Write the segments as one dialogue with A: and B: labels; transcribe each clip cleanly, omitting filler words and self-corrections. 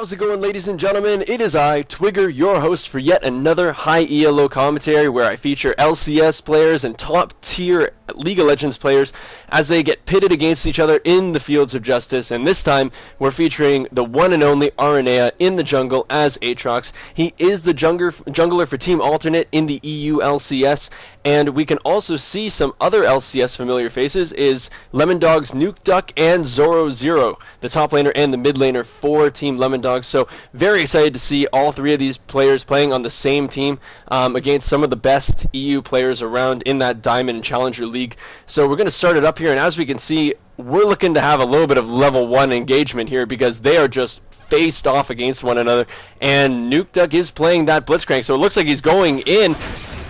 A: How's it going, ladies and gentlemen? It is I, Twigger, your host for yet another high ELO commentary where I feature LCS players and top-tier League of Legends players as they get pitted against each other in the fields of justice. And this time, we're featuring the one and only Araneae in the jungle as Aatrox. He is the jungler for Team Alternate in the EU LCS, and we can also see some other LCS familiar faces is Lemondogs, Nukeduck, and Zorozero, the top laner and the mid laner for Team Lemondogs. So very excited to see all three of these players playing on the same team against some of the best EU players around in that Diamond and Challenger League. So we're going to start it up here, and as we can see, we're looking to have a little bit of level 1 engagement here because they are just faced off against one another, and Nukeduck is playing that Blitzcrank, so it looks like he's going in.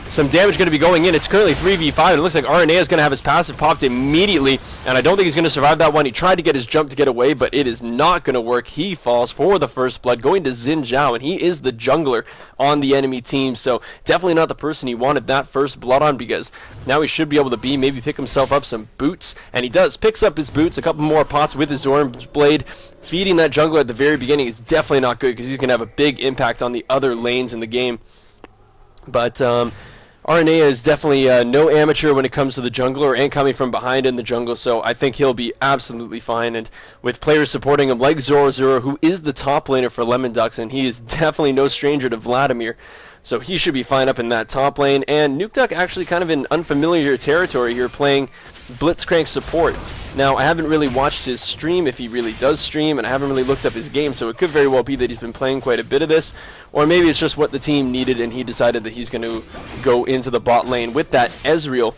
A: Some damage going to be going in. It's currently 3v5, and it looks like Araneae is going to have his passive popped immediately, and I don't think he's going to survive that one. He tried to get his jump to get away, but it is not going to work. He falls for the first blood, going to Xin Zhao, and he is the jungler on the enemy team, so definitely not the person he wanted that first blood on, because now he should be able to maybe pick himself up some boots, and he does. Picks up his boots, a couple more pots with his Zorn's Blade. Feeding that jungler at the very beginning is definitely not good, because he's going to have a big impact on the other lanes in the game. But, Araneae is definitely no amateur when it comes to the jungler and coming from behind in the jungle, so I think he'll be absolutely fine. And with players supporting him like Zorozero, who is the top laner for Lemondogs, and he is definitely no stranger to Vladimir, so he should be fine up in that top lane. And Nukeduck actually kind of in unfamiliar territory here, playing Blitzcrank support. Now, I haven't really watched his stream, if he really does stream, and I haven't really looked up his game, so it could very well be that he's been playing quite a bit of this, or maybe it's just what the team needed and he decided that he's going to go into the bot lane with that Ezreal.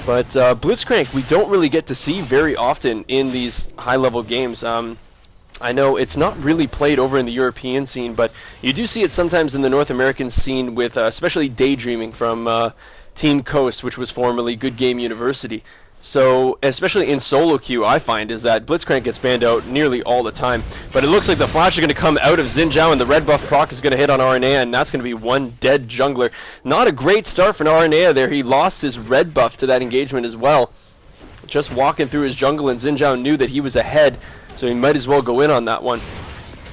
A: But Blitzcrank, we don't really get to see very often in these high-level games. I know it's not really played over in the European scene, but you do see it sometimes in the North American scene with especially Daydreaming from Team Coast, which was formerly Good Game University. So, especially in solo queue, I find, is that Blitzcrank gets banned out nearly all the time. But it looks like the flash is going to come out of Xin Zhao, and the red buff proc is going to hit on Araneae, and that's going to be one dead jungler. Not a great start for Araneae there. He lost his red buff to that engagement as well. Just walking through his jungle, and Xin Zhao knew that he was ahead, so he might as well go in on that one.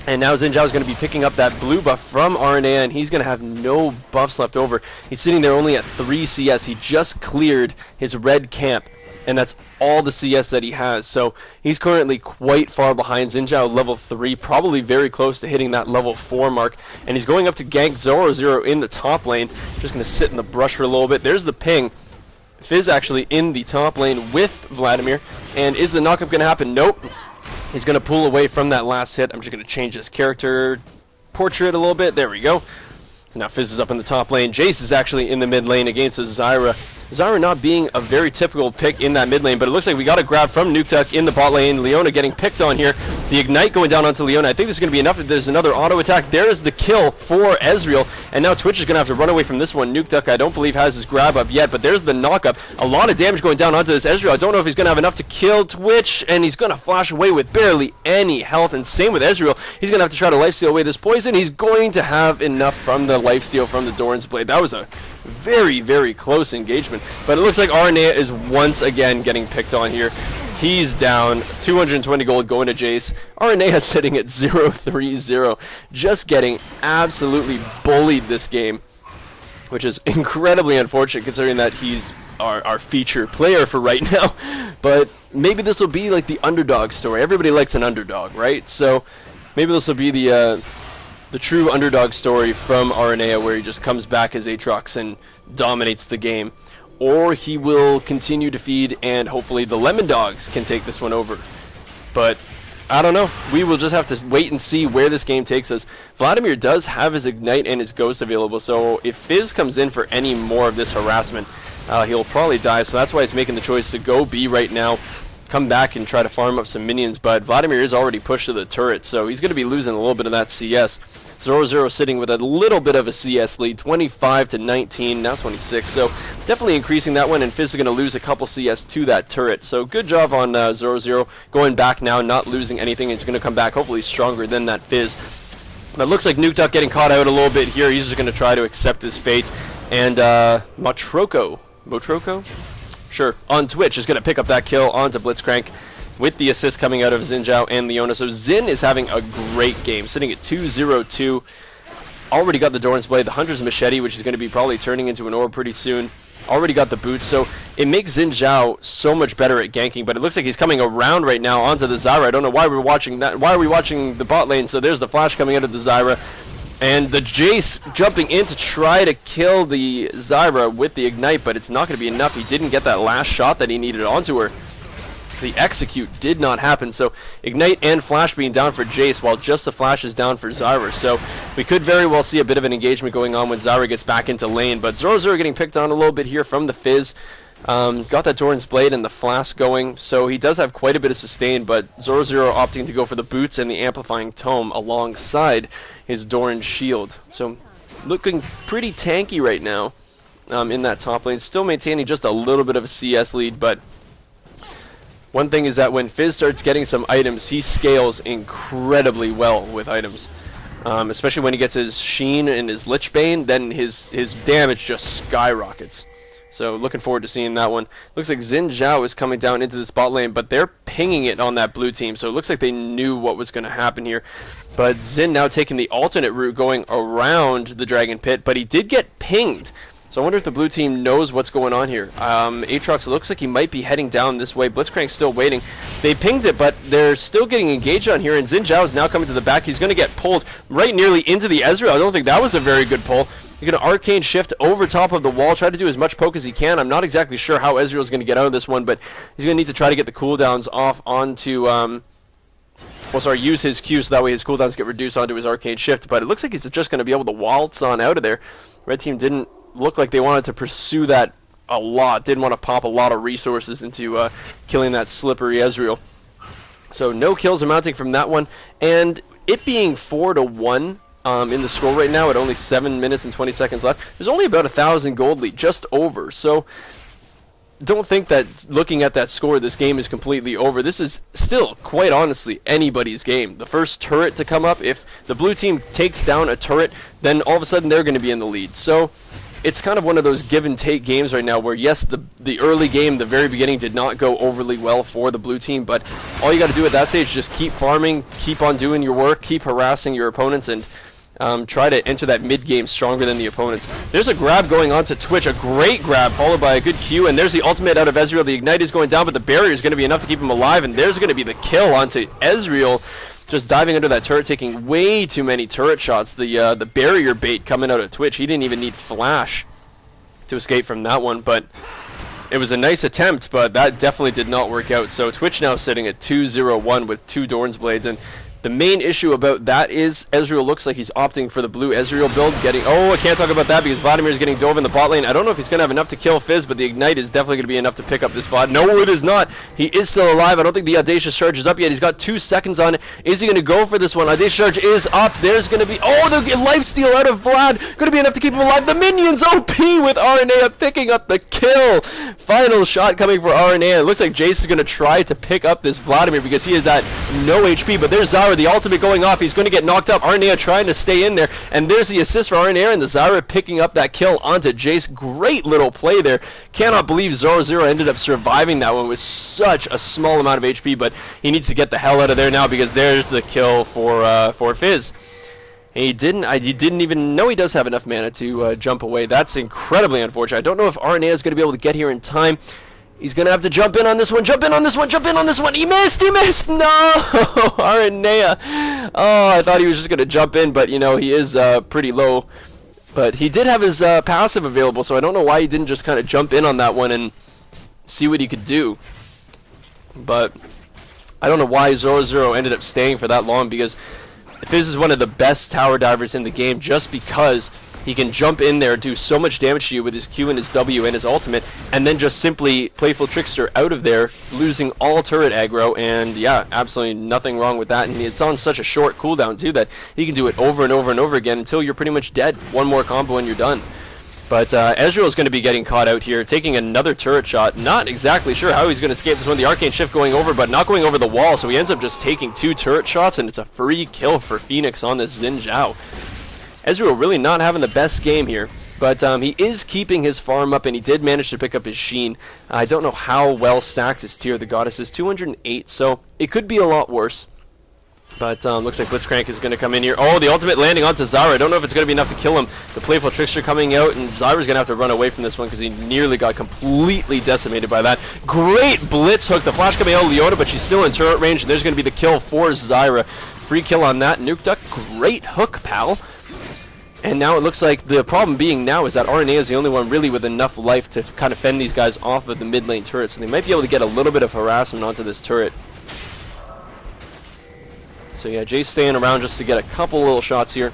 A: And now Xin Zhao is going to be picking up that blue buff from Araneae, and he's going to have no buffs left over. He's sitting there only at 3 CS. He just cleared his red camp, and that's all the CS that he has. So he's currently quite far behind Xin Zhao, level 3, probably very close to hitting that level 4 mark. And he's going up to gank Zorozero in the top lane. Just going to sit in the brush for a little bit. There's the ping. Fizz actually in the top lane with Vladimir. And is the knockup going to happen? Nope. He's going to pull away from that last hit. I'm just going to change his character portrait a little bit. There we go. So now Fizz is up in the top lane. Jace is actually in the mid lane against Zyra. Zyra not being a very typical pick in that mid lane, but it looks like we got a grab from Nukeduck in the bot lane. Leona getting picked on here. The Ignite going down onto Leona. I think this is going to be enough. There's another auto attack. There's the kill for Ezreal, and now Twitch is going to have to run away from this one. Nukeduck, I don't believe, has his grab up yet, but there's the knockup. A lot of damage going down onto this Ezreal. I don't know if he's going to have enough to kill Twitch, and he's going to flash away with barely any health, and same with Ezreal. He's going to have to try to lifesteal away this poison. He's going to have enough from the lifesteal from the Doran's Blade. That was a very, very close engagement, but it looks like Araneae is once again getting picked on here. He's down 220 gold going to Jace. Araneae is sitting at 0-3-0, just getting absolutely bullied this game, which is incredibly unfortunate considering that he's our feature player for right now. But maybe this will be like the underdog story. Everybody likes an underdog, right? So maybe this will be the true underdog story from Araneae, where he just comes back as Aatrox and dominates the game. Or he will continue to feed, and hopefully the Lemondogs can take this one over. But I don't know. We will just have to wait and see where this game takes us. Vladimir does have his Ignite and his Ghost available, so if Fizz comes in for any more of this harassment, he'll probably die. So that's why he's making the choice to go B right now, come back and try to farm up some minions. But Vladimir is already pushed to the turret, so he's going to be losing a little bit of that CS. Zorozero sitting with a little bit of a CS lead, 25-19, now 26, so definitely increasing that one, and Fizz is going to lose a couple CS to that turret. So good job on Zorozero going back now, not losing anything, and he's going to come back hopefully stronger than that Fizz. But it looks like Nukeduck getting caught out a little bit here. He's just going to try to accept his fate, and Motroko? Sure, on Twitch is going to pick up that kill onto Blitzcrank. with the assist coming out of Xin Zhao and Leona. So Xin is having a great game, sitting at 2-0-2. Already got the Doran's Blade, the Hunter's Machete, which is going to be probably turning into an orb pretty soon. Already got the boots, so it makes Xin Zhao so much better at ganking, but it looks like he's coming around right now onto the Zyra. I don't know why we're watching that. Why are we watching the bot lane? So there's the flash coming out of the Zyra, and the Jace jumping in to try to kill the Zyra with the Ignite, but it's not going to be enough. He didn't get that last shot that he needed onto her. The execute did not happen, so Ignite and Flash being down for Jace, while just the Flash is down for Zyra. So we could very well see a bit of an engagement going on when Zyra gets back into lane, but Zorozero getting picked on a little bit here from the Fizz. Got that Doran's Blade and the Flask going, so he does have quite a bit of sustain, but Zorozero opting to go for the boots and the Amplifying Tome alongside his Doran's Shield. So looking pretty tanky right now in that top lane, still maintaining just a little bit of a CS lead, but one thing is that when Fizz starts getting some items, he scales incredibly well with items. Especially when he gets his Sheen and his Lich Bane, then his damage just skyrockets. So looking forward to seeing that one. Looks like Xin Zhao is coming down into this bot lane, but they're pinging it on that blue team, so it looks like they knew what was going to happen here. But Xin now taking the alternate route going around the Dragon Pit, but he did get pinged. So I wonder if the blue team knows what's going on here. Aatrox looks like he might be heading down this way. Blitzcrank's still waiting. They pinged it, but they're still getting engaged on here, and Xin Zhao is now coming to the back. He's going to get pulled right nearly into the Ezreal. I don't think that was a very good pull. He's going to Arcane Shift over top of the wall, try to do as much poke as he can. I'm not exactly sure how Ezreal's going to get out of this one, but he's going to need to try to get the cooldowns off onto... use his Q so that way his cooldowns get reduced onto his Arcane Shift, but it looks like he's just going to be able to waltz on out of there. Red team didn't look like they wanted to pursue that a lot, didn't want to pop a lot of resources into killing that slippery Ezreal. So no kills amounting from that one, and it being 4-1 in the score right now at only 7 minutes and 20 seconds left, there's only about 1,000 gold lead, just over. So don't think that looking at that score, this game is completely over. This is still, quite honestly, anybody's game. The first turret to come up, if the blue team takes down a turret, then all of a sudden they're going to be in the lead. So it's kind of one of those give and take games right now where, yes, the early game, the very beginning, did not go overly well for the blue team, but all you got to do at that stage is just keep farming, keep on doing your work, keep harassing your opponents, and try to enter that mid-game stronger than the opponents. There's a grab going on to Twitch, a great grab, followed by a good Q, and there's the ultimate out of Ezreal. The Ignite is going down, but the barrier is going to be enough to keep him alive, and there's going to be the kill onto Ezreal, just diving under that turret, taking way too many turret shots. The barrier bait coming out of Twitch, he didn't even need Flash to escape from that one, but it was a nice attempt, but that definitely did not work out. So Twitch now sitting at 2-0-1 with 2 Doran's Blades, and the main issue about that is Ezreal looks like he's opting for the blue Ezreal build, I can't talk about that because Vladimir's getting dove in the bot lane. I don't know if he's going to have enough to kill Fizz, but the Ignite is definitely going to be enough to pick up this Vlad. No, it is not. He is still alive. I don't think the Audacious Charge is up yet. He's got 2 seconds on it. Is he going to go for this one? Audacious Charge is up. There's going to be... the lifesteal out of Vlad. Going to be enough to keep him alive. The minions OP with Araneae picking up the kill. Final shot coming for Araneae. It looks like Jace is going to try to pick up this Vladimir because he is at no HP, but there's Zyra, the ultimate going off. He's going to get knocked up. Araneae trying to stay in there, and there's the assist for Araneae, and the Zyra picking up that kill onto Jace. Great little play there. Cannot believe Zorozero ended up surviving that one with such a small amount of HP, but he needs to get the hell out of there now because there's the kill for Fizz. He didn't even know he does have enough mana to jump away. That's incredibly unfortunate. I don't know if Araneae is going to be able to get here in time. He's going to have to jump in on this one, jump in on this one, jump in on this one. He missed, no! Araneae. Oh, I thought he was just going to jump in, but, he is pretty low. But he did have his passive available, so I don't know why he didn't just kind of jump in on that one and see what he could do. But I don't know why Zorozero ended up staying for that long, because Fizz is one of the best tower divers in the game just because he can jump in there, do so much damage to you with his Q and his W and his ultimate, and then just simply Playful Trickster out of there, losing all turret aggro, and yeah, absolutely nothing wrong with that. And it's on such a short cooldown too that he can do it over and over and over again until you're pretty much dead. One more combo and you're done. But Ezreal is going to be getting caught out here, taking another turret shot. Not exactly sure how he's going to escape this one. The Arcane Shift going over, but not going over the wall, so he ends up just taking 2 turret shots, and it's a free kill for Phoenix on this Xin Zhao. Ezreal really not having the best game here. But he is keeping his farm up, and he did manage to pick up his Sheen. I don't know how well stacked his Tier of the Goddess is, 208, so it could be a lot worse. But looks like Blitzcrank is going to come in here. Oh, the ultimate landing onto Zyra. I don't know if it's going to be enough to kill him. The Playful Trickster coming out, and Zyra's going to have to run away from this one because he nearly got completely decimated by that. Great Blitz hook. The flash coming out of Leona, but she's still in turret range, and there's going to be the kill for Zyra. Free kill on that. Nukeduck, great hook, pal. And now it looks like the problem being now is that Araneae is the only one really with enough life to kind of fend these guys off of the mid lane turret, so they might be able to get a little bit of harassment onto this turret. So yeah, Jay's staying around just to get a couple little shots here.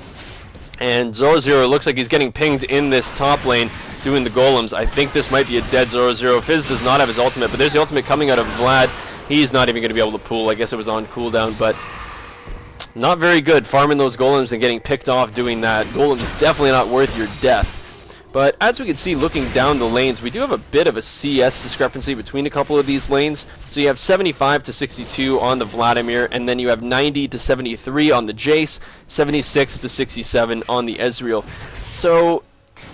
A: And Zorozero looks like he's getting pinged in this top lane doing the golems. I think this might be a dead Zorozero. Fizz does not have his ultimate, but there's the ultimate coming out of Vlad. He's not even going to be able to pull. I guess it was on cooldown, but not very good farming those golems and getting picked off doing that. Golem's definitely not worth your death. But as we can see looking down the lanes, we do have a bit of a CS discrepancy between a couple of these lanes. So you have 75 to 62 on the Vladimir, and then you have 90 to 73 on the Jace, 76 to 67 on the Ezreal. So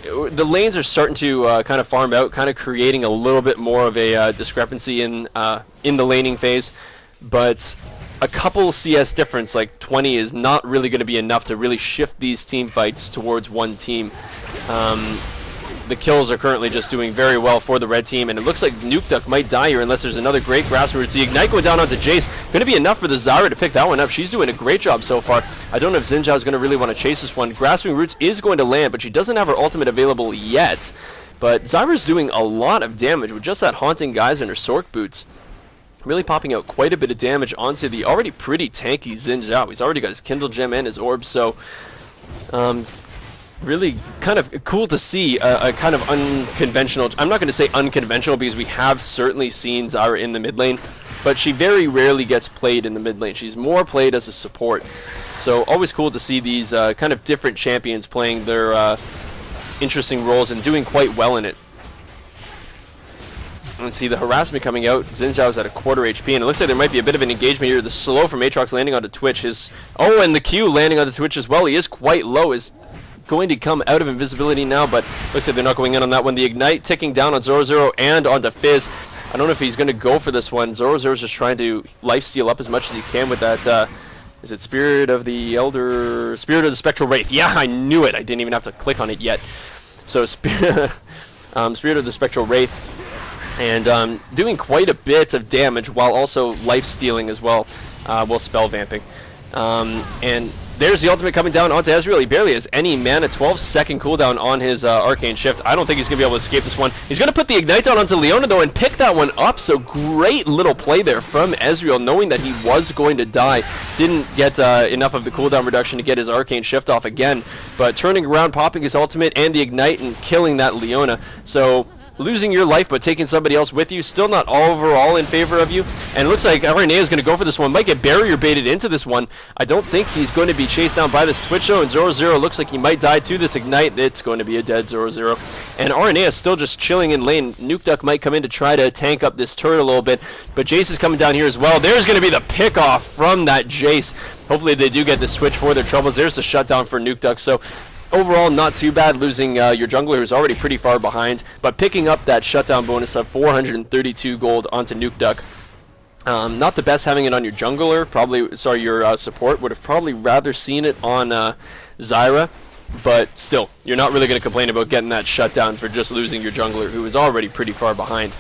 A: the lanes are starting to kind of farm out, kind of creating a little bit more of a discrepancy in the laning phase. But a couple CS difference, like 20, is not really going to be enough to really shift these team fights towards one team. The kills are currently just doing very well for the red team, and it looks like Nukeduck might die here unless there's another great grasping roots. The Ignite going down onto Jace, going to be enough for the Zyra to pick that one up. She's doing a great job so far. I don't know if Xin Zhao is going to really want to chase this one. Grasping roots is going to land, but she doesn't have her ultimate available yet. But Zyra's doing a lot of damage with just that Haunting Geyser and her Sork Boots. Really popping out quite a bit of damage onto the already pretty tanky Xin Zhao. He's already got his Kindle Gem and his Orb, so really kind of cool to see a kind of unconventional, I'm not going to say unconventional because we have certainly seen Zyra in the mid lane, but she very rarely gets played in the mid lane. She's more played as a support. So always cool to see these kind of different champions playing their interesting roles and doing quite well in it. Let's see the harassment coming out. Xin Zhao's at a quarter HP, and it looks like there might be a bit of an engagement here. The slow from Aatrox landing onto Twitch is... Oh, and the Q landing onto Twitch as well. He is quite low. Is going to come out of invisibility now, but looks like they're not going in on that one. The Ignite ticking down on Zorozero and onto Fizz. I don't know if he's going to go for this one. Zorozero's just trying to lifesteal up as much as he can with that... is it Spirit of the Spectral Wraith? Yeah, I knew it. I didn't even have to click on it yet. So Spirit of the Spectral Wraith. And doing quite a bit of damage while also life-stealing as well, while spell vamping. And there's the ultimate coming down onto Ezreal. He barely has any mana. 12-second cooldown on his Arcane Shift. I don't think he's going to be able to escape this one. He's going to put the Ignite down onto Leona, though, and pick that one up. So great little play there from Ezreal, knowing that he was going to die. Didn't get enough of the cooldown reduction to get his Arcane Shift off again. But turning around, popping his ultimate and the Ignite, and killing that Leona. So... losing your life but taking somebody else with you, still not overall in favor of you. And it looks like Araneae is going to go for this one. Might get barrier baited into this one. I don't think he's going to be chased down by this Twitch though, and Zorozero looks like he might die to this Ignite. It's going to be a dead Zorozero. And Araneae is still just chilling in lane. Nukeduck might come in to try to tank up this turret a little bit, but Jace is coming down here as well. There's going to be the pick off from that Jace. Hopefully they do get the switch for their troubles. There's the shutdown for Nukeduck. So overall, not too bad losing your jungler who's already pretty far behind, but picking up that shutdown bonus of 432 gold onto Nukeduck. Not the best having it on your jungler, your support. Would have probably rather seen it on Zyra, but still, you're not really going to complain about getting that shutdown for just losing your jungler who is already pretty far behind.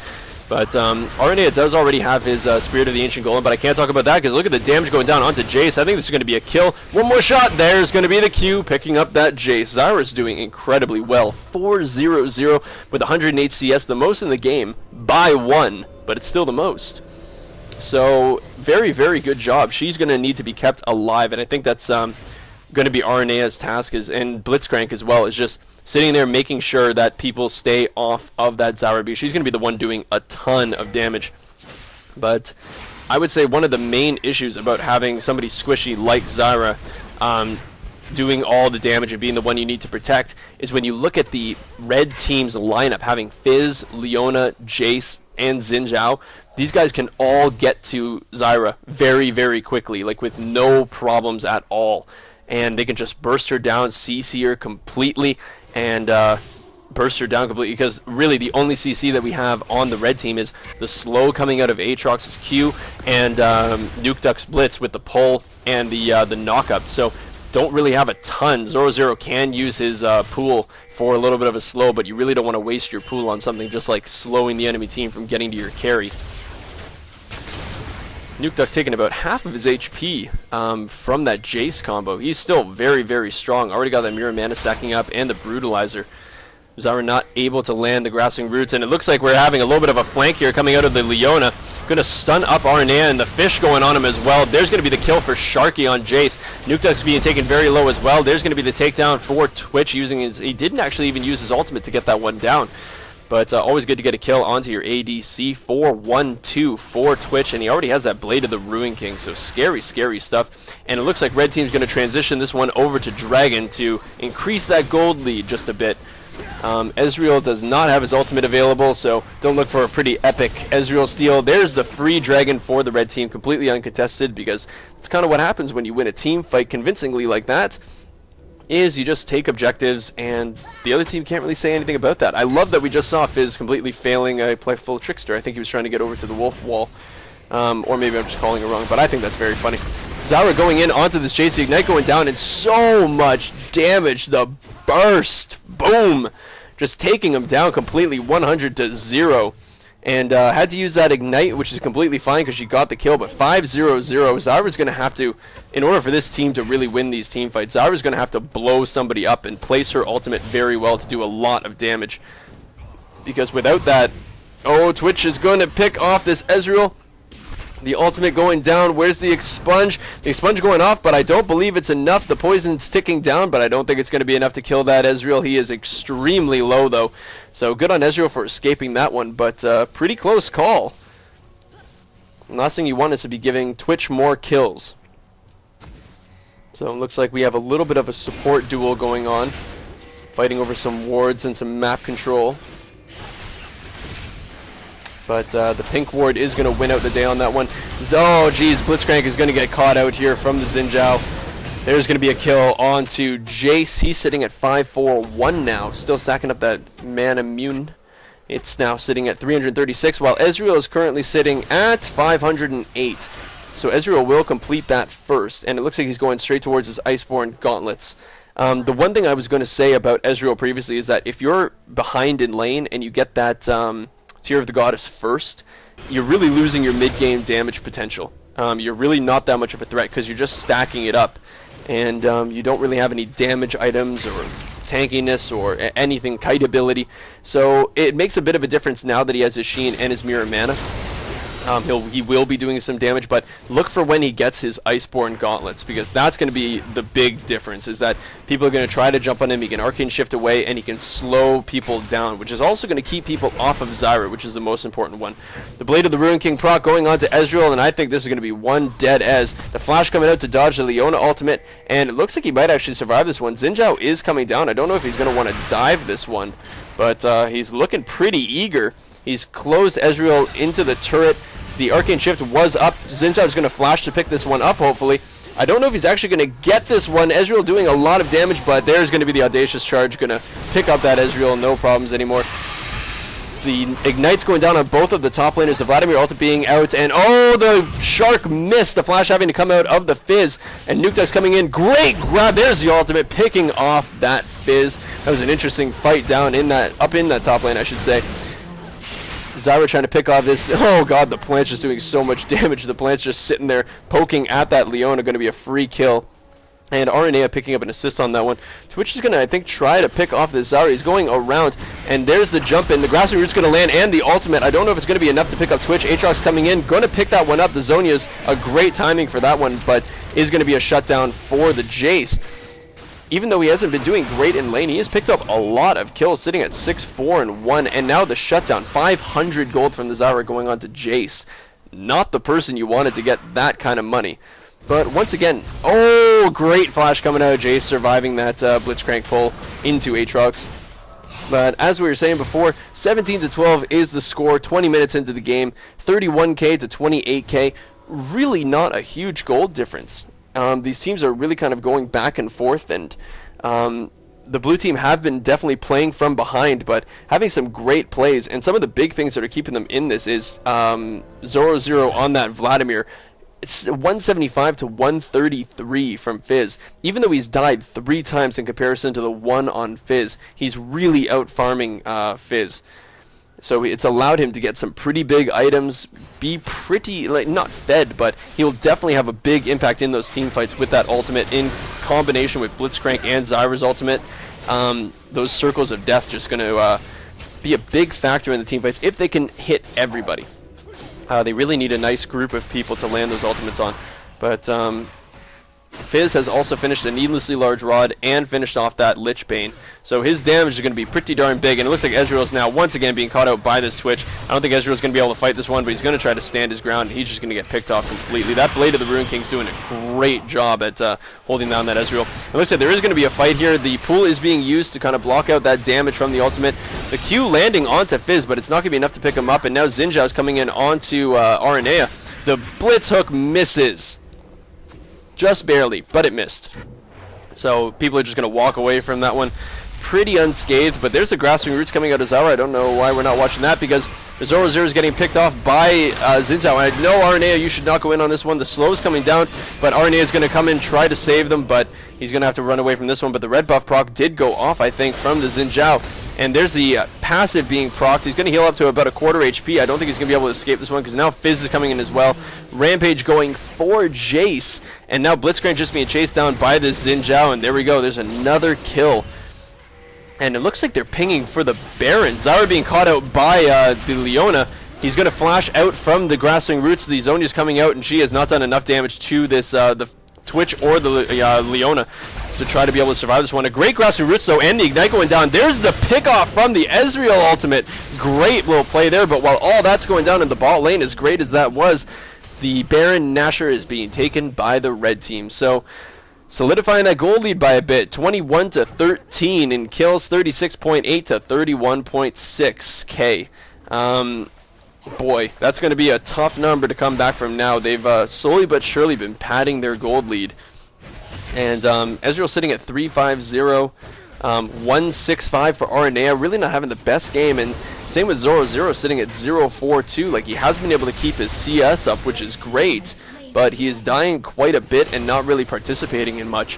A: But Araneae does already have his Spirit of the Ancient Golem, but I can't talk about that because look at the damage going down onto Jace. I think this is going to be a kill. One more shot. There's going to be the Q picking up that Jace. Zyra's doing incredibly well. 4-0-0 with 108 CS, the most in the game by one, but it's still the most. So very, very good job. She's going to need to be kept alive, and I think that's going to be Aranea's task, and Blitzcrank as well, is just sitting there making sure that people stay off of that Zyra because she's going to be the one doing a ton of damage. But I would say one of the main issues about having somebody squishy like Zyra doing all the damage and being the one you need to protect is when you look at the red team's lineup, having Fizz, Leona, Jace, and Xin Zhao. These guys can all get to Zyra very, very quickly, like with no problems at all. And they can just burst her down, CC her completely, and burst her down completely, because really the only CC that we have on the red team is the slow coming out of Aatrox's Q and Nukeduck's Blitz with the pull and the knock-up. So don't really have a ton. Zorozero can use his pool for a little bit of a slow, but you really don't want to waste your pool on something just like slowing the enemy team from getting to your carry. Nukeduck taking about half of his HP from that Jace combo. He's still very, very strong. Already got that Mirror Mana stacking up and the Brutalizer. Zyra not able to land the Grasping Roots, and it looks like we're having a little bit of a flank here coming out of the Leona. Going to stun up Araneae, and the fish going on him as well. There's going to be the kill for Sharky on Jace. Nukeduck's being taken very low as well. There's going to be the takedown for Twitch using his... He didn't actually even use his ultimate to get that one down. But always good to get a kill onto your ADC. 4-1-2 for Twitch, and he already has that Blade of the Ruin King, so scary, scary stuff. And it looks like Red Team's going to transition this one over to Dragon to increase that gold lead just a bit. Ezreal does not have his ultimate available, so don't look for a pretty epic Ezreal steal. There's the free Dragon for the Red Team, completely uncontested, because it's kind of what happens when you win a team fight convincingly like that. Is you just take objectives, and the other team can't really say anything about that. I love that we just saw Fizz completely failing a playful Trickster. I think he was trying to get over to the Wolf Wall, or maybe I'm just calling it wrong, but I think that's very funny. Zyra going in onto this Jace, the Ignite going down, and so much damage. The burst, boom, just taking him down completely, 100-0. And had to use that Ignite, which is completely fine because she got the kill, but 5-0-0. Zyra's going to have to, in order for this team to really win these team fights, Zyra's going to have to blow somebody up and place her ultimate very well to do a lot of damage. Because without that, oh, Twitch is going to pick off this Ezreal. The ultimate going down. Where's the Expunge? The Expunge going off, but I don't believe it's enough. The poison's ticking down, but I don't think it's going to be enough to kill that Ezreal. He is extremely low, though. So good on Ezreal for escaping that one, but pretty close call. And last thing you want is to be giving Twitch more kills. So it looks like we have a little bit of a support duel going on, fighting over some wards and some map control. But the pink ward is going to win out the day on that one. Oh, geez, Blitzcrank is going to get caught out here from the Xin Zhao. There's going to be a kill onto Jace. He's sitting at 5-4-1 now, still stacking up that mana immune. It's now sitting at 336, while Ezreal is currently sitting at 508. So Ezreal will complete that first, and it looks like he's going straight towards his Iceborne Gauntlets. The one thing I was going to say about Ezreal previously is that if you're behind in lane and you get that... Tear of the Goddess first, you're really losing your mid-game damage potential. You're really not that much of a threat because you're just stacking it up, and you don't really have any damage items or tankiness or anything, kite ability. So it makes a bit of a difference now that he has his Sheen and his Mirror Mana. He will be doing some damage, but look for when he gets his Iceborne Gauntlets, because that's going to be the big difference, is that people are going to try to jump on him. He can Arcane Shift away, and he can slow people down, which is also going to keep people off of Zyra, which is the most important one. The Blade of the Ruin King proc going on to Ezreal, and I think this is going to be one dead Ez. The Flash coming out to dodge the Leona ultimate, and it looks like he might actually survive this one. Xin Zhao is coming down. I don't know if he's going to want to dive this one, but he's looking pretty eager. He's closed Ezreal into the turret. The Arcane Shift was up. Xin Zhao is going to flash to pick this one up, hopefully. I don't know if he's actually going to get this one. Ezreal doing a lot of damage, but there's going to be the Audacious Charge. Going to pick up that Ezreal, no problems anymore. The Ignite's going down on both of the top laners. The Vladimir ult being out, and oh, the Shark missed. The Flash having to come out of the Fizz, and Nukeduck's coming in. Great grab. There's the ultimate, picking off that Fizz. That was an interesting fight down in that, up in that top lane, I should say. Zyra trying to pick off this. Oh god, the plant's just doing so much damage. The plant's just sitting there poking at that Leona. Going to be a free kill. And Araneae picking up an assist on that one. Twitch is going to, I think, try to pick off this Zyra. He's going around, and there's the jump in. The Grasping Root's going to land, and the ultimate. I don't know if it's going to be enough to pick up Twitch. Aatrox coming in, going to pick that one up. The Zhonya's a great timing for that one, but is going to be a shutdown for the Jace. Even though he hasn't been doing great in lane, he has picked up a lot of kills, sitting at 6-4-1, and now the shutdown. 500 gold from the Zyra going on to Jace. Not the person you wanted to get that kind of money. But once again, oh, great flash coming out of Jace, surviving that Blitzcrank pull into Aatrox. But as we were saying before, 17-12 is the score, 20 minutes into the game, 31k to 28k. Really not a huge gold difference. These teams are really kind of going back and forth, and the blue team have been definitely playing from behind, but having some great plays. And some of the big things that are keeping them in this is Zorozero on that Vladimir. It's 175 to 133 from Fizz. Even though he's died 3 times in comparison to the 1 on Fizz, he's really out-farming Fizz. So it's allowed him to get some pretty big items, be pretty, like, not fed, but he'll definitely have a big impact in those team fights with that ultimate in combination with Blitzcrank and Zyra's ultimate. Those circles of death just going to be a big factor in the team fights if they can hit everybody. They really need a nice group of people to land those ultimates on. But Fizz has also finished a needlessly large rod and finished off that Lich Bane. So his damage is going to be pretty darn big, and it looks like Ezreal's now once again being caught out by this Twitch. I don't think Ezreal's going to be able to fight this one, but he's going to try to stand his ground, and he's just going to get picked off completely. That Blade of the Ruin King's doing a great job at holding down that Ezreal. And like I said, there is going to be a fight here. The pool is being used to kind of block out that damage from the ultimate. The Q landing onto Fizz, but it's not going to be enough to pick him up, and now Xin Zhao's coming in onto Araneae. The Blitz Hook misses. Just barely, but it missed. So people are just going to walk away from that one pretty unscathed, but there's the Grasping Roots coming out of Zyra. I don't know why we're not watching that, because Zorozero is getting picked off by Xin Zhao. I know Araneae, you should not go in on this one. The slow's coming down, but Araneae is going to come in, try to save them, but he's going to have to run away from this one. But the red buff proc did go off, I think, from the Xin Zhao. And there's the passive being procced. He's going to heal up to about a quarter HP. I don't think he's going to be able to escape this one, because now Fizz is coming in as well. Rampage going for Jace. And now Blitzcrank just being chased down by this Xin Zhao. And there we go. There's another kill. And it looks like they're pinging for the Baron. Zyra being caught out by the Leona. He's going to flash out from the Grasping Roots. The Zonya's coming out, and she has not done enough damage to this the Twitch or the Leona to try to be able to survive this one. A great Grasping Roots, though, and the Ignite going down. There's the pick-off from the Ezreal ultimate. Great little play there, but while all that's going down in the bot lane, as great as that was, the Baron Nashor is being taken by the red team. So solidifying that gold lead by a bit, 21 to 13 in kills, 36.8 to 31.6k. Boy, that's going to be a tough number to come back from now. They've slowly but surely been padding their gold lead. And Ezreal sitting at 3-5-0, 1-6-5 for Araneae, really not having the best game. And same with Zorozero sitting at 0-4-2. Like, he has been able to keep his CS up, which is great, but he is dying quite a bit and not really participating in much.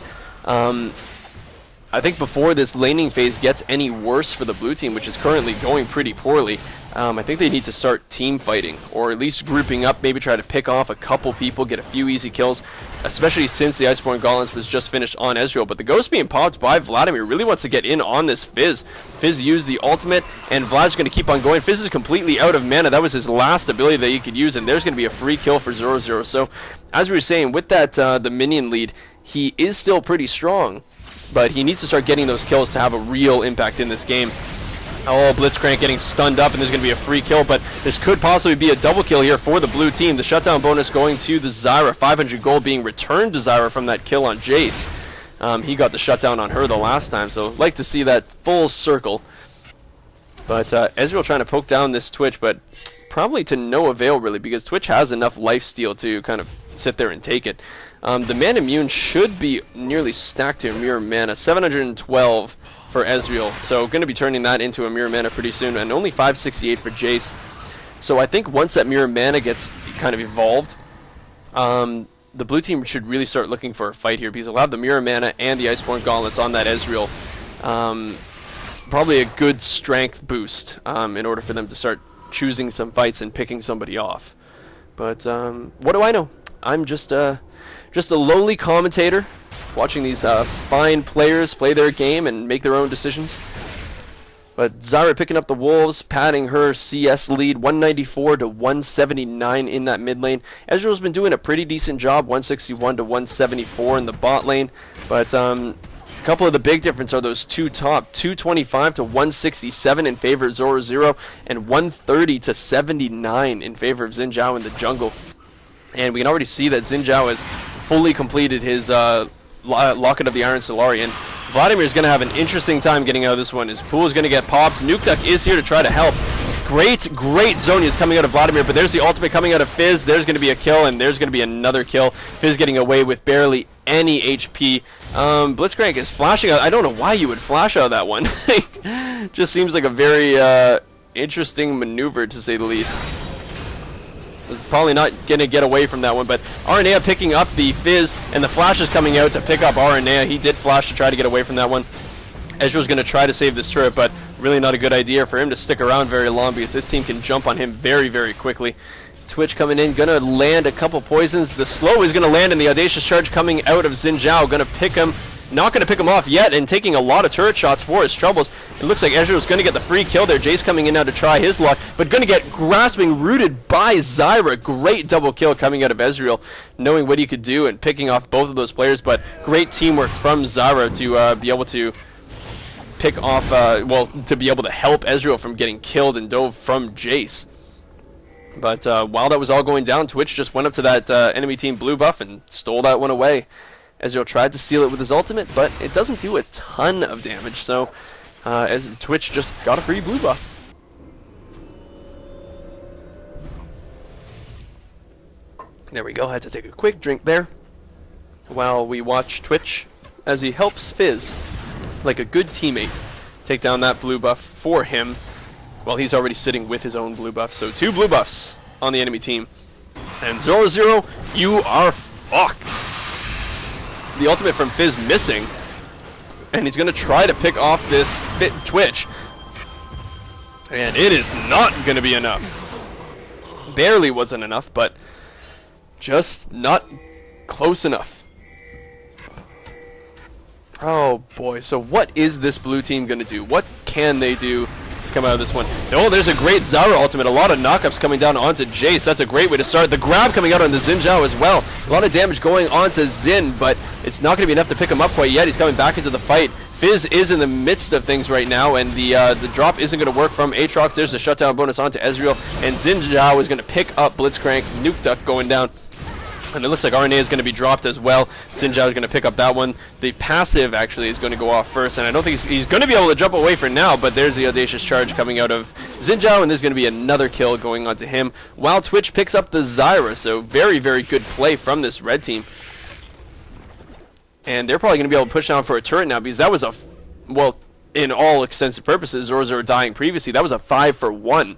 A: I think before this laning phase gets any worse for the blue team, which is currently going pretty poorly, I think they need to start team fighting, or at least grouping up, maybe try to pick off a couple people, get a few easy kills, especially since the Iceborne Gauntlets was just finished on Ezreal. But the Ghost being popped by Vladimir really wants to get in on this Fizz. Fizz used the ultimate, and Vlad's going to keep on going. Fizz is completely out of mana. That was his last ability that he could use, and there's going to be a free kill for Zorozero. So, as we were saying, with that the minion lead, he is still pretty strong, but he needs to start getting those kills to have a real impact in this game. Oh, Blitzcrank getting stunned up, and there's going to be a free kill, but this could possibly be a double kill here for the blue team. The shutdown bonus going to the Zyra, 500 gold being returned to Zyra from that kill on Jace. He got the shutdown on her the last time, so like to see that full circle. But Ezreal trying to poke down this Twitch, but probably to no avail really, because Twitch has enough lifesteal to kind of sit there and take it. The man immune should be nearly stacked to mirror mana, 712 for Ezreal, so going to be turning that into a mirror mana pretty soon, and only 568 for Jace. So I think once that mirror mana gets kind of evolved, the blue team should really start looking for a fight here, because they'll have the mirror mana and the Iceborne Gauntlets on that Ezreal. Probably a good strength boost in order for them to start choosing some fights and picking somebody off. But what do I know? I'm just a lowly commentator, watching these fine players play their game and make their own decisions. But Zyra picking up the Wolves, padding her CS lead, 194 to 179 in that mid lane. Ezreal's been doing a pretty decent job, 161 to 174 in the bot lane. But a couple of the big difference are those two top, 225 to 167 in favor of Zorozero, and 130 to 79 in favor of Xin Zhao in the jungle. And we can already see that Xin Zhao has fully completed his Locket of the Iron Solari, and Vladimir is going to have an interesting time getting out of this one. His pool is going to get popped. Nukeduck is here to try to help. Great Zonya is coming out of Vladimir, but there's the ultimate coming out of Fizz. There's going to be a kill, and there's going to be another kill. Fizz getting away with barely any HP. Blitzcrank is flashing out. I don't know why you would flash out that one. Just seems like a very interesting maneuver, to say the least. Was probably not going to get away from that one, but Araneae picking up the Fizz, and the flash is coming out to pick up Araneae. He did flash to try to get away from that one. Ezreal's going to try to save this turret, but really not a good idea for him to stick around very long because this team can jump on him very, very quickly. Twitch coming in, going to land a couple poisons. The slow is going to land, and the Audacious Charge coming out of Xin Zhao. Going to pick him. Not going to pick him off yet, and taking a lot of turret shots for his troubles. It looks like Ezreal's going to get the free kill there. Jace coming in now to try his luck, but going to get grasping rooted by Zyra. Great double kill coming out of Ezreal, knowing what he could do and picking off both of those players, but great teamwork from Zyra to be able to pick off, well, to be able to help Ezreal from getting killed and dove from Jace. But while that was all going down, Twitch just went up to that enemy team blue buff and stole that one away. Ezreal tried to seal it with his ultimate, but it doesn't do a ton of damage, so as Twitch just got a free blue buff. There we go, had to take a quick drink there while we watch Twitch as he helps Fizz, like a good teammate, take down that blue buff for him while he's already sitting with his own blue buff. So 2 blue buffs on the enemy team. And Zorozero, you are fucked. The ultimate from Fizz missing, and he's going to try to pick off this Twitch, and it is not going to be enough. Barely wasn't enough, but just not close enough. Oh boy, so what is this blue team going to do? What can they do to come out of this one? Oh, there's a great Zyra ultimate. A lot of knockups coming down onto Jace. That's a great way to start. The grab coming out on the Xin Zhao as well. A lot of damage going onto Xin, but it's not going to be enough to pick him up quite yet. He's coming back into the fight. Fizz is in the midst of things right now, and the drop isn't going to work from Aatrox. There's the shutdown bonus onto Ezreal, and Xin Zhao is going to pick up Blitzcrank. Nukeduck going down. And it looks like Araneae is going to be dropped as well. Xin Zhao is going to pick up that one. The passive actually is going to go off first, and I don't think he's going to be able to jump away for now, but there's the Audacious Charge coming out of Xin Zhao, and there's going to be another kill going on to him, while Twitch picks up the Zyra. So very, very good play from this red team. And they're probably going to be able to push down for a turret now, because that was a, well, in all extensive purposes, Zorozero dying previously, that was a 5-for-1.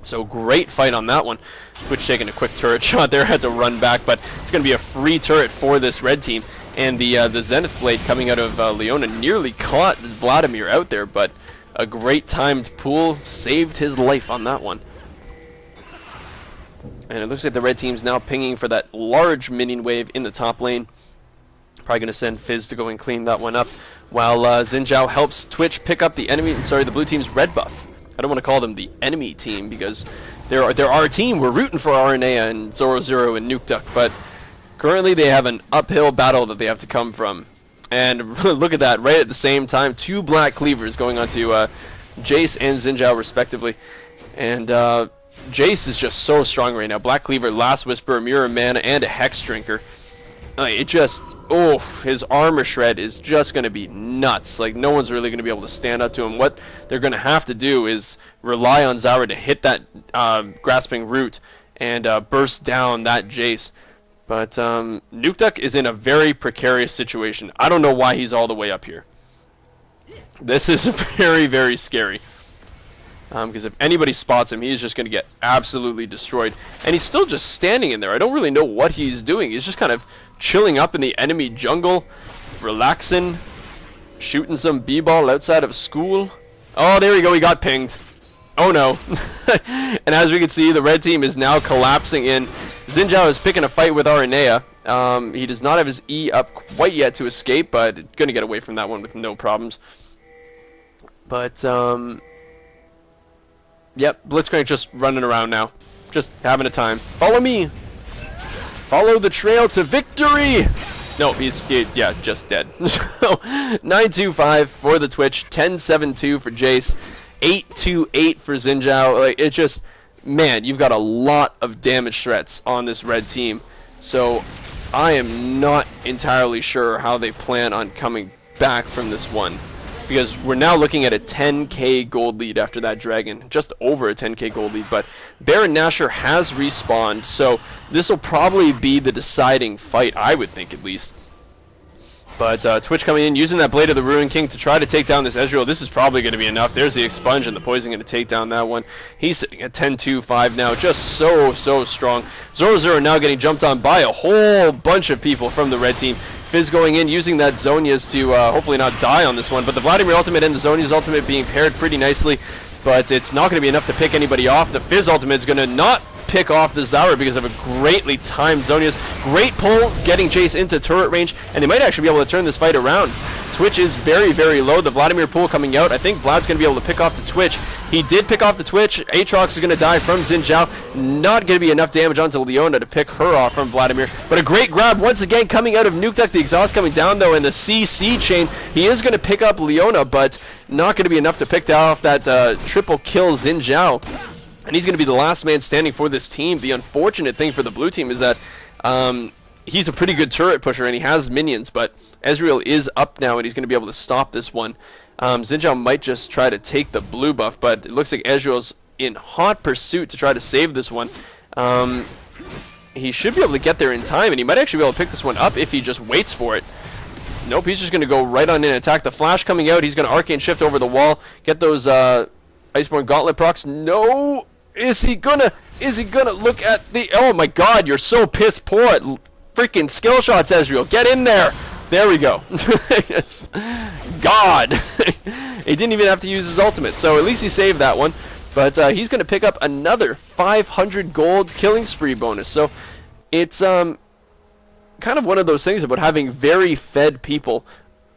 A: So great fight on that one. Twitch taking a quick turret shot there, had to run back, but it's going to be a free turret for this red team. And the Zenith Blade coming out of Leona nearly caught Vladimir out there, but a great timed pull saved his life on that one. And it looks like the red team's now pinging for that large minion wave in the top lane. Probably going to send Fizz to go and clean that one up, while Xin Zhao helps Twitch pick up the blue team's red buff. I don't want to call them the enemy team because they're our team. We're rooting for Araneae and Zorozero and Nukeduck, but currently they have an uphill battle that they have to come from. And look at that, right at the same time, 2 black cleavers going on to Jace and Xin Zhao respectively. And Jace is just so strong right now. Black Cleaver, Last Whisper, Mirror Mana, and a Hex Drinker. It just... oh, his armor shred is just going to be nuts. Like, no one's really going to be able to stand up to him. What they're going to have to do is rely on Zyra to hit that grasping root and burst down that Jace. But Nukeduck is in a very precarious situation. I don't know why he's all the way up here. This is very, very scary. Because if anybody spots him, he's just going to get absolutely destroyed. And he's still just standing in there. I don't really know what he's doing. He's just kind of chilling up in the enemy jungle, relaxing, shooting some b-ball outside of school. Oh, there we go. He got pinged. Oh, no. And as we can see, the red team is now collapsing in. Xin Zhao is picking a fight with Araneae. He does not have his E up quite yet to escape, but going to get away from that one with no problems. But, yep, Blitzcrank just running around now. Just having a time. Follow me! Follow the trail to victory! No, he's just dead. So, 9-2-5 for the Twitch, 10-7-2 for Jace, 8-2-8 for Xin Zhao. Like, it just, man, you've got a lot of damage threats on this red team. So, I am not entirely sure how they plan on coming back from this one. Because we're now looking at a 10k gold lead after that dragon. Just over a 10k gold lead. But Baron Nashor has respawned. So this will probably be the deciding fight, I would think at least. But Twitch coming in, using that Blade of the Ruin King to try to take down this Ezreal. This is probably going to be enough. There's the Expunge, and the Poison going to take down that one. He's sitting at 10-2-5 now, just so strong. Zorozero now getting jumped on by a whole bunch of people from the red team. Fizz going in, using that Zhonya's to hopefully not die on this one. But the Vladimir ultimate and the Zhonya's ultimate being paired pretty nicely. But it's not going to be enough to pick anybody off. The Fizz ultimate is going to not pick off the Zyra because of a greatly timed Zhonya's. Great pull, getting Jace into turret range, and they might actually be able to turn this fight around. Twitch is very low. The Vladimir pull coming out. I think Vlad's going to be able to pick off the Twitch. He did pick off the Twitch. Aatrox is going to die from Xin Zhao. Not going to be enough damage onto Leona to pick her off from Vladimir. But a great grab once again coming out of Nukeduck. The exhaust coming down though in the CC chain. He is going to pick up Leona, but not going to be enough to pick off that triple kill Xin Zhao. And he's going to be the last man standing for this team. The unfortunate thing for the blue team is that he's a pretty good turret pusher and he has minions, but Ezreal is up now and he's going to be able to stop this one. Xin Zhao might just try to take the blue buff, but it looks like Ezreal's in hot pursuit to try to save this one. He should be able to get there in time, and he might actually be able to pick this one up if he just waits for it. Nope, he's just going to go right on in and attack. The flash coming out, he's going to Arcane Shift over the wall, get those Iceborne Gauntlet procs. No! Is he gonna look at the... Oh my god, you're so piss poor at freaking skill shots, Ezreal. Get in there! There we go. Yes. God! He didn't even have to use his ultimate, so at least he saved that one. But he's gonna pick up another 500 gold killing spree bonus. So it's kind of one of those things about having very fed people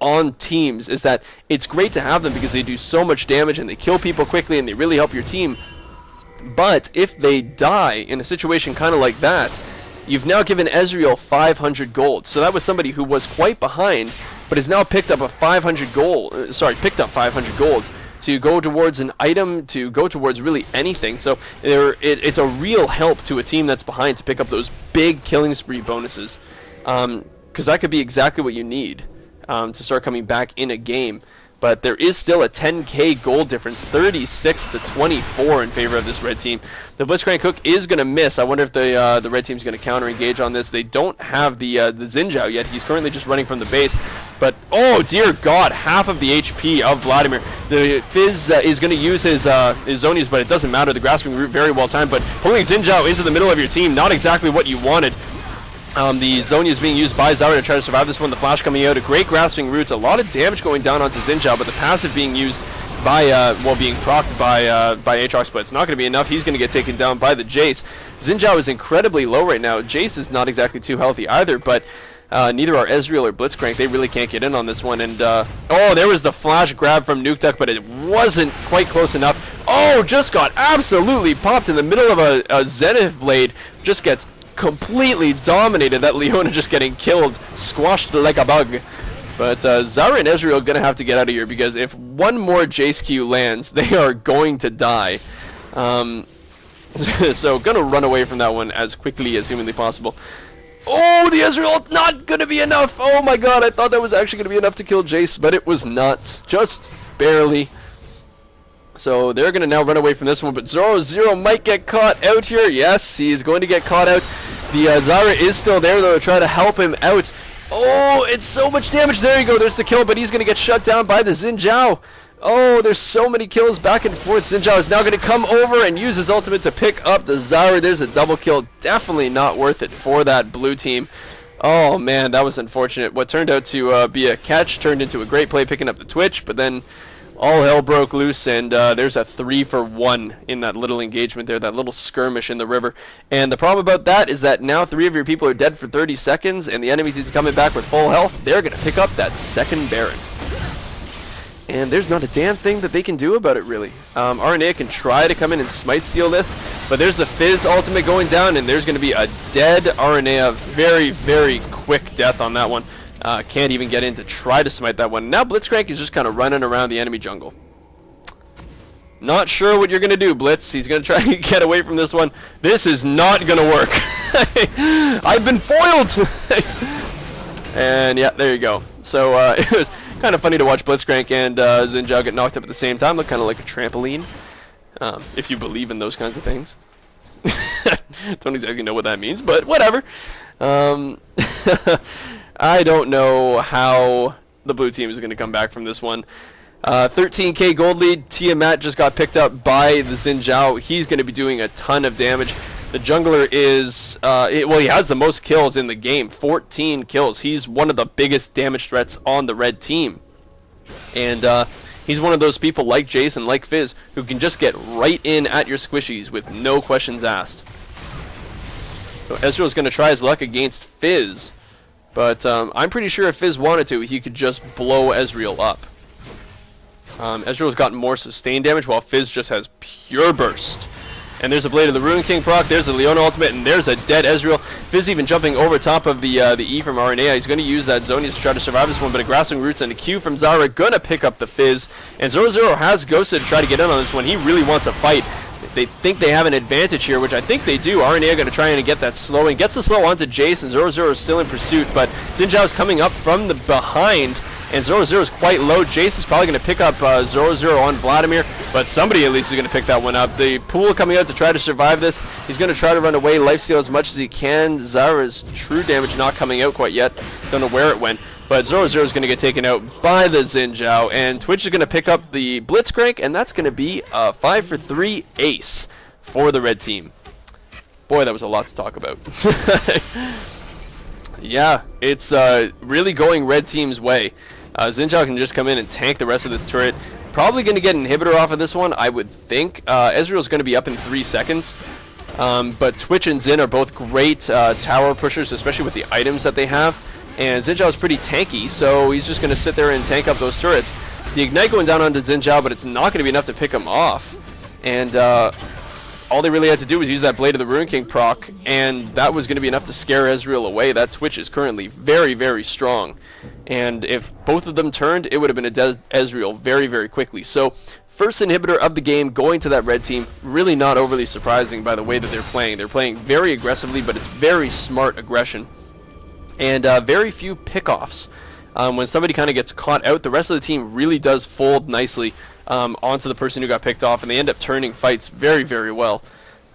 A: on teams, is that it's great to have them because they do so much damage and they kill people quickly and they really help your team. But if they die in a situation kind of like that, you've now given Ezreal 500 gold. So that was somebody who was quite behind, but has now picked up 500 gold to go towards an item, to go towards really anything. So it's a real help to a team that's behind to pick up those big killing spree bonuses, because that could be exactly what you need to start coming back in a game. But there is still a 10k gold difference, 36-24 in favor of this red team. The Blitzcrank hook is going to miss. I wonder if the red team's going to counter-engage on this. They don't have the Xin Zhao yet. He's currently just running from the base. But, oh dear god, half of the HP of Vladimir. The Fizz is going to use his Zhonya's, but it doesn't matter. The Grasping Root very well timed, but pulling Xin Zhao into the middle of your team, not exactly what you wanted. The Zhonya is being used by Zyra to try to survive this one. The flash coming out, a great Grasping Roots, a lot of damage going down onto Xin Zhao, but the passive being used by, being procced by Aatrox, but it's not going to be enough. He's going to get taken down by the Jace. Xin Zhao is incredibly low right now. Jace is not exactly too healthy either, but neither are Ezreal or Blitzcrank. They really can't get in on this one. And, oh, there was the flash grab from Nukeduck, but it wasn't quite close enough. Oh, just got absolutely popped in the middle of a Zenith Blade. Just gets completely dominated. That Leona just getting killed, squashed like a bug. But Zyra and Ezreal are going to have to get out of here, because if one more Jace Q lands, they are going to die. So going to run away from that one as quickly as humanly possible. Oh, the Ezreal, not going to be enough. Oh my god, I thought that was actually going to be enough to kill Jace, but it was not. Just barely. So they're going to now run away from this one, but Zorozero might get caught out here. Yes, he is going to get caught out. The Zyra is still there, though, to try to help him out. Oh, it's so much damage. There you go, there's the kill, but he's going to get shut down by the Xin Zhao. Oh, there's so many kills back and forth. Xin Zhao is now going to come over and use his ultimate to pick up the Zyra. There's a double kill. Definitely not worth it for that blue team. Oh, man, that was unfortunate. What turned out to be a catch turned into a great play picking up the Twitch, but then all hell broke loose, and there's a 3-for-1 in that little engagement there, that little skirmish in the river. And the problem about that is that now 3 of your people are dead for 30 seconds, and the enemies is coming back with full health. They're going to pick up that second Baron. And there's not a damn thing that they can do about it, really. Araneae can try to come in and smite steal this, but there's the Fizz ultimate going down, and there's going to be a dead Araneae. Very quick death on that one. Can't even get in to try to smite that one. Now Blitzcrank is just kind of running around the enemy jungle. Not sure what you're going to do, Blitz. He's going to try to get away from this one. This is not going to work. I've been foiled! And yeah, there you go. So it was kind of funny to watch Blitzcrank and Xin Zhao get knocked up at the same time. Look kind of like a trampoline, if you believe in those kinds of things. Don't exactly know what that means, but whatever. I don't know how the blue team is going to come back from this one. 13k gold lead. Tiamat just got picked up by the Xin Zhao. He's going to be doing a ton of damage. The jungler is, well, he has the most kills in the game, 14 kills. He's one of the biggest damage threats on the red team. And he's one of those people like Jason, like Fizz, who can just get right in at your squishies with no questions asked. So Ezreal's going to try his luck against Fizz, but I'm pretty sure if Fizz wanted to, he could just blow Ezreal up. Ezreal's gotten more sustained damage, while Fizz just has pure burst. And there's a Blade of the Ruin King proc, there's a Leona ultimate, and there's a dead Ezreal. Fizz even jumping over top of the E from Araneae. He's going to use that Zonius to try to survive this one, but a Grasping Roots and a Q from Zara going to pick up the Fizz. And Zorozero has Ghosted to try to get in on this one. He really wants a fight. They think they have an advantage here, which I think they do. Araneae going to try and get that slow, and gets the slow onto Jace, and Zorozero is still in pursuit, but Xin Zhao is coming up from the behind, and Zorozero is quite low. Jace is probably going to pick up Zorozero on Vladimir, but somebody at least is going to pick that one up. The pool coming out to try to survive this. He's going to try to run away, lifesteal as much as he can. Zara's true damage not coming out quite yet. Don't know where it went. But Zorozero is going to get taken out by the Xin Zhao, and Twitch is going to pick up the Blitzcrank, and that's going to be a 5-for-3 ace for the red team. Boy, that was a lot to talk about. Yeah, it's really going red team's way. Xin Zhao can just come in and tank the rest of this turret. Probably going to get an inhibitor off of this one, I would think. Ezreal's going to be up in 3 seconds. But Twitch and Xin are both great tower pushers, especially with the items that they have. And Xin Zhao is pretty tanky, so he's just going to sit there and tank up those turrets. The Ignite going down onto Xin Zhao, but it's not going to be enough to pick him off. And all they really had to do was use that Blade of the Ruin King proc, and that was going to be enough to scare Ezreal away. That Twitch is currently very, very strong. And if both of them turned, it would have been a dead Ezreal very, very quickly. So, first inhibitor of the game going to that red team. Really not overly surprising by the way that they're playing. They're playing very aggressively, but it's very smart aggression. And very few pickoffs. When somebody kind of gets caught out, the rest of the team really does fold nicely onto the person who got picked off, and they end up turning fights very, very well.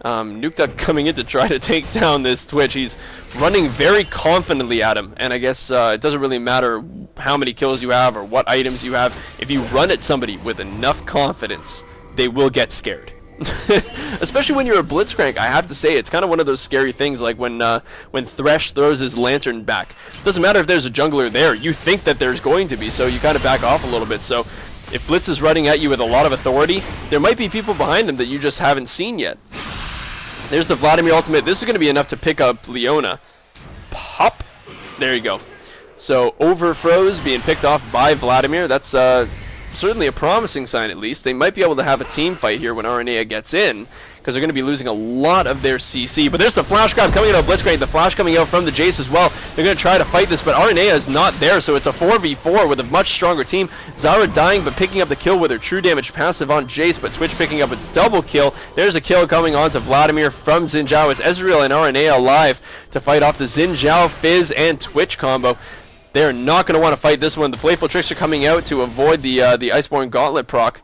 A: Nukeduck coming in to try to take down this Twitch. He's running very confidently at him, and I guess it doesn't really matter how many kills you have or what items you have. If you run at somebody with enough confidence, they will get scared. Especially when you're a Blitzcrank, I have to say, it's kind of one of those scary things, like when Thresh throws his lantern back. It doesn't matter if there's a jungler there, you think that there's going to be, so you kind of back off a little bit. So if Blitz is running at you with a lot of authority, there might be people behind him that you just haven't seen yet. There's the Vladimir ultimate. This is going to be enough to pick up Leona. Pop. There you go. So Overfroze being picked off by Vladimir. That's certainly a promising sign, at least. They might be able to have a team fight here when Araneae gets in, because they're going to be losing a lot of their CC. But there's the flash grab coming out of Blitzcrank, the flash coming out from the Jace as well. They're going to try to fight this, but Araneae is not there, so it's a 4v4 with a much stronger team. Zara dying, but picking up the kill with her true damage passive on Jace, but Twitch picking up a double kill. There's a kill coming on to Vladimir from Xin Zhao. It's Ezreal and Araneae alive to fight off the Xin Zhao, Fizz, and Twitch combo. They're not going to want to fight this one. The Playful Tricks are coming out to avoid the Iceborne Gauntlet proc.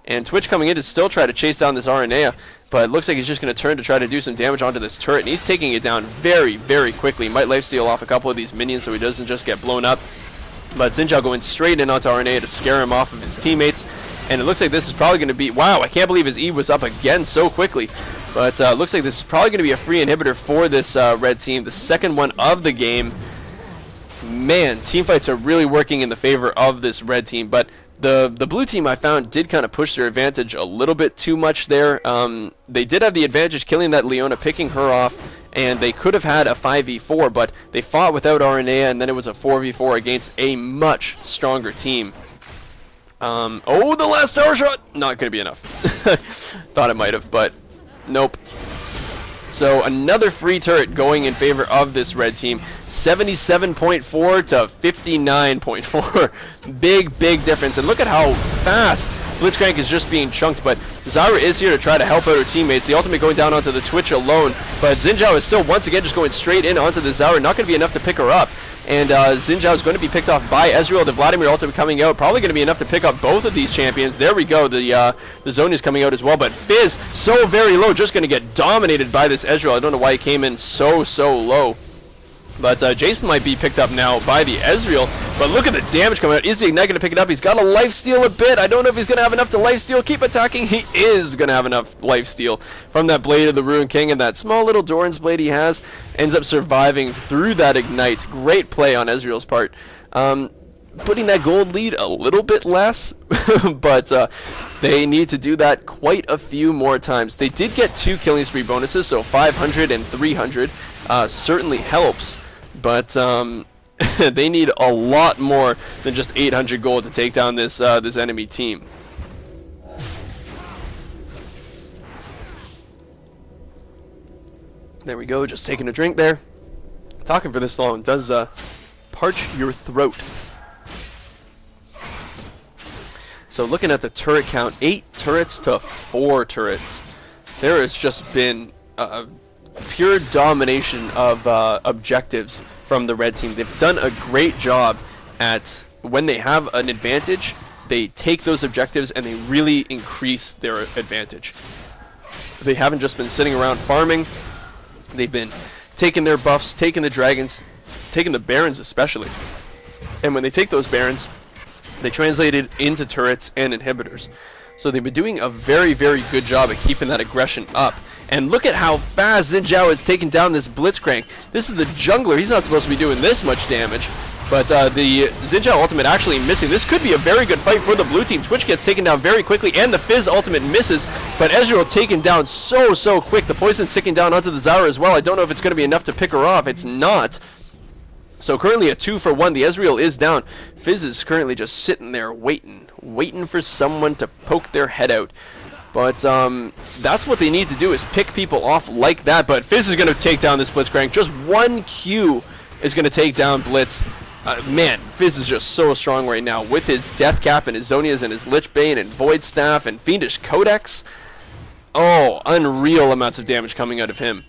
A: And Twitch coming in to still try to chase down this Araneae. But it looks like he's just going to turn to try to do some damage onto this turret. And he's taking it down very, very quickly. Might lifesteal off a couple of these minions so he doesn't just get blown up. But Xin Zhao going straight in onto Araneae to scare him off of his teammates. And it looks like this is probably going to be... Wow, I can't believe his E was up again so quickly. But it looks like this is probably going to be a free inhibitor for this red team. The second one of the game. Man, teamfights are really working in the favor of this red team, but the blue team I found did kind of push their advantage a little bit too much there. They did have the advantage killing that Leona, picking her off, and they could have had a 5v4, but they fought without Araneae, and then it was a 4v4 against a much stronger team. Oh, the last tower shot! Not going to be enough. Thought it might have, but nope. So another free turret going in favor of this red team. 77.4 to 59.4. Big, big difference. And look at how fast Blitzcrank is just being chunked. But Zara is here to try to help out her teammates. The ultimate going down onto the Twitch alone. But Xin Zhao is still once again just going straight in onto the Zara. Not going to be enough to pick her up. And Xin Zhao is going to be picked off by Ezreal. The Vladimir ultimate coming out. Probably going to be enough to pick up both of these champions. There we go. The zone is coming out as well. But Fizz, so very low. Just going to get dominated by this Ezreal. I don't know why he came in so low. But Jason might be picked up now by the Ezreal. But look at the damage coming out. Is the Ignite going to pick it up? He's got a lifesteal a bit. I don't know if he's going to have enough to lifesteal. Keep attacking. He is going to have enough lifesteal from that Blade of the Ruined King. And that small little Doran's Blade he has ends up surviving through that Ignite. Great play on Ezreal's part. Putting that gold lead a little bit less. But they need to do that quite a few more times. They did get 2 killing spree bonuses. So 500 and 300 certainly helps. But they need a lot more than just 800 gold to take down this this enemy team. There we go, just taking a drink there. Talking for this long does parch your throat. So looking at the turret count, 8 turrets to 4 turrets. There has just been pure domination of objectives from the red team. They've done a great job at, when they have an advantage, they take those objectives and they really increase their advantage. They haven't just been sitting around farming. They've been taking their buffs, taking the dragons, taking the barons especially. And when they take those barons, they translate it into turrets and inhibitors. So they've been doing a very, very good job at keeping that aggression up. And look at how fast Xin Zhao is taking down this Blitzcrank. This is the jungler. He's not supposed to be doing this much damage. But the Xin Zhao ultimate actually missing. This could be a very good fight for the blue team. Twitch gets taken down very quickly, and the Fizz ultimate misses. But Ezreal taken down so quick. The poison's sticking down onto the Zyra as well. I don't know if it's going to be enough to pick her off. It's not. So currently a 2-for-1. The Ezreal is down. Fizz is currently just sitting there waiting for someone to poke their head out. But that's what they need to do, is pick people off like that. But Fizz is going to take down this Blitzcrank. Just 1 Q is going to take down Blitz. Man, Fizz is just so strong right now with his Death Cap and his Zonias and his Lich Bane and Void Staff and Fiendish Codex. Oh, unreal amounts of damage coming out of him.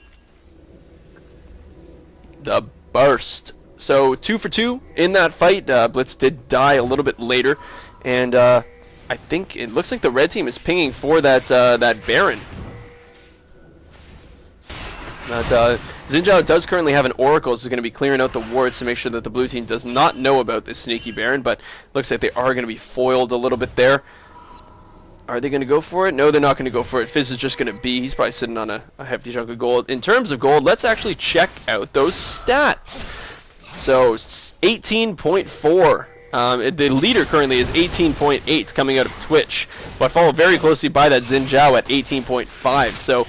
A: The burst. So 2 for 2 in that fight. Blitz did die a little bit later. And I think it looks like the red team is pinging for that that Baron. But Xin Zhao does currently have an Oracle, so he's going to be clearing out the wards to make sure that the blue team does not know about this sneaky Baron, but looks like they are going to be foiled a little bit there. Are they going to go for it? No, they're not going to go for it. Fizz is just going to be, he's probably sitting on a hefty chunk of gold. In terms of gold, let's actually check out those stats. So 18.4. The leader currently is 18.8 coming out of Twitch, but followed very closely by that Xin Zhao at 18.5. So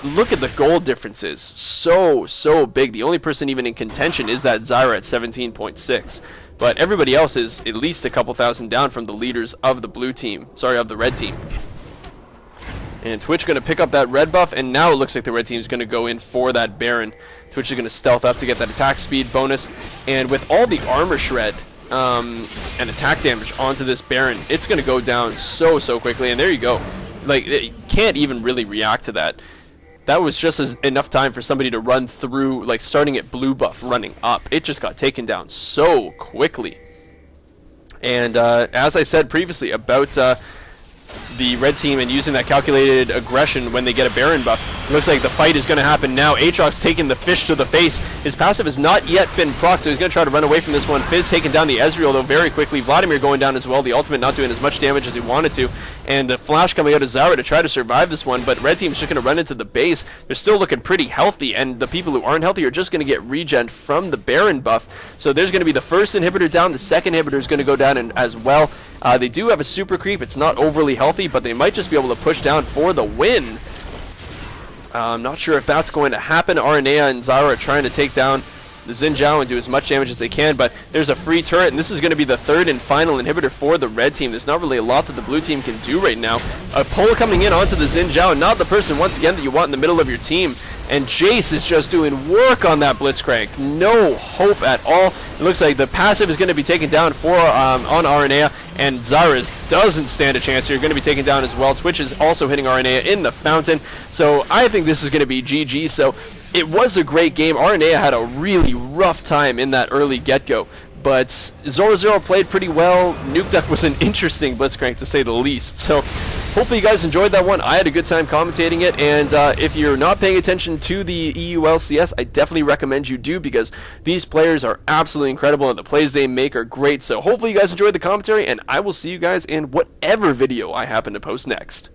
A: look at the gold differences. So big. The only person even in contention is that Zyra at 17.6. But everybody else is at least a couple thousand down from the leaders of the blue team. Sorry, of the red team. And Twitch going to pick up that red buff, and now it looks like the red team is going to go in for that Baron. Twitch is going to stealth up to get that attack speed bonus. And with all the armor shred and attack damage onto this Baron, it's going to go down so quickly. And there you go. Like, it can't even really react to that. That was just enough time for somebody to run through, like starting at blue buff, running up. It just got taken down so quickly. And as I said previously about the red team and using that calculated aggression when they get a Baron buff, it looks like the fight is going to happen now. Aatrox taking the fish to the face. His passive has not yet been procced, so he's going to try to run away from this one. Fizz taking down the Ezreal, though, very quickly. Vladimir going down as well. The ultimate not doing as much damage as he wanted to. And the flash coming out of Zyra to try to survive this one, but red team's just going to run into the base. They're still looking pretty healthy, and the people who aren't healthy are just going to get regen from the Baron buff. So there's going to be the first inhibitor down. The second inhibitor is going to go down as well. They do have a super creep. It's not overly healthy, but they might just be able to push down for the win. I'm not sure if that's going to happen. Araneae and Zyra are trying to take down the Xin Zhao and do as much damage as they can, but there's a free turret, and this is going to be the third and final inhibitor for the red team. There's not really a lot that the blue team can do right now. A pull coming in onto the Xin Zhao, not the person, once again, that you want in the middle of your team. And Jace is just doing work on that Blitzcrank. No hope at all. It looks like the passive is going to be taken down for on Araneae, and Zyra doesn't stand a chance here. Going to be taken down as well. Twitch is also hitting Araneae in the fountain. So I think this is going to be GG. So it was a great game. Araneae had a really rough time in that early get-go, but Zorozero played pretty well. Nukeduck was an interesting Blitzcrank, to say the least. So hopefully you guys enjoyed that one. I had a good time commentating it, and if you're not paying attention to the EU LCS, I definitely recommend you do, because these players are absolutely incredible and the plays they make are great. So hopefully you guys enjoyed the commentary, and I will see you guys in whatever video I happen to post next.